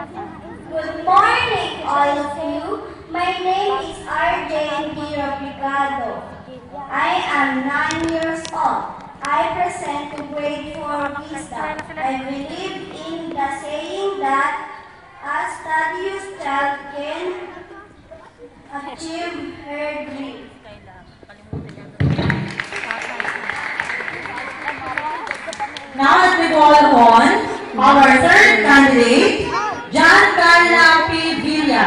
Good morning, all of you. My name is RJ Rodrigado. I am 9 years old. I present to grade 4 wisdom. I believe in the saying that a studious child can achieve her dream. Now let me call upon our third candidate, John Carla P. Villa.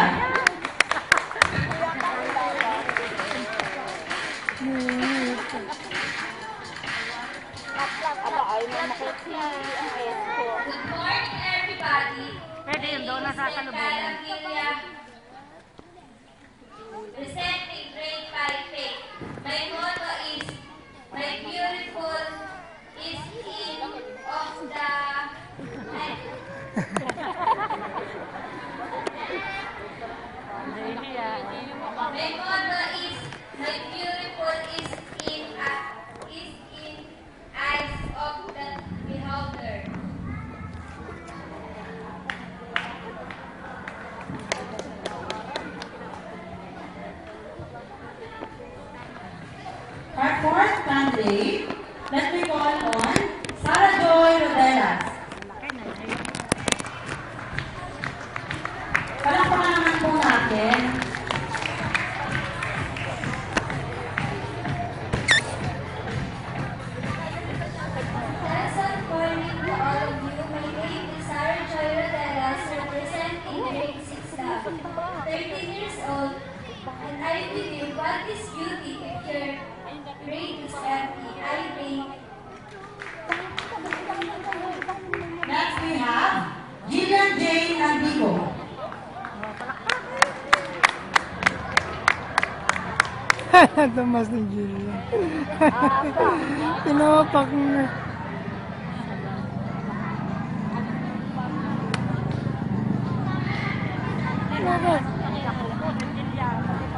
Good morning, everybody. Pwede yun doon, nasasalubungan. Presenting grade 5 faith. My motto is, my beautiful is in of the night. My motto is, my beautiful is in eyes of the beholder. Our fourth candidate, let me call on Sarah Joy Rodelas. Palakpakan naman po natin. Pleasant morning to all of you. My name is Sarah Joy Rodelas, representing grade 6 lab. 13 years old, and I believe what is beauty if your brain is empty. I think. Next we have Jillian Jane Andigo. Tumas ni Julia. Tinopak na.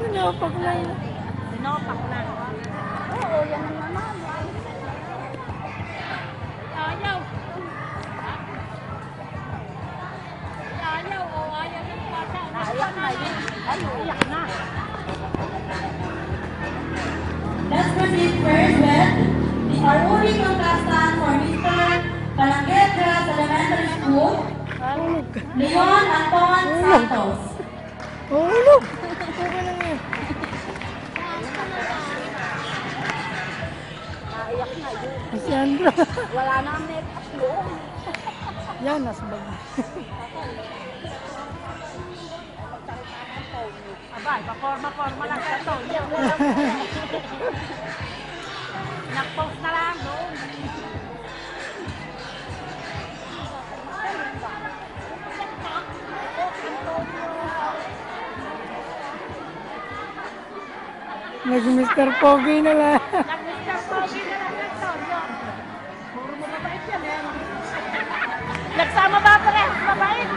Tinopak na yun. Sinopak na. Oo, yan naman. Ayaw. Ayaw, o ayaw ng bata. Ayaw na yun. Ayaw na. Let's proceed first with our only contestant for Mr. Calanguetras Elementary School, Leon Anton Santos. Hulog! Ito ka lang yan. Naiyak na yun. Si Andra. Wala na ang make-up doon. Yan, nasa bag. Abay, paporma-forma lang sa ito. Nag-post na lang doon. Nag-Mr. Pogi na lang. Nag-Mr. Pogi na lang ito. Puro mo mabait yan eh. Nagsama ba parehas mabait?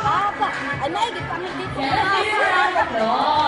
Apa? Ay, may kami dito. Let's give a round of applause.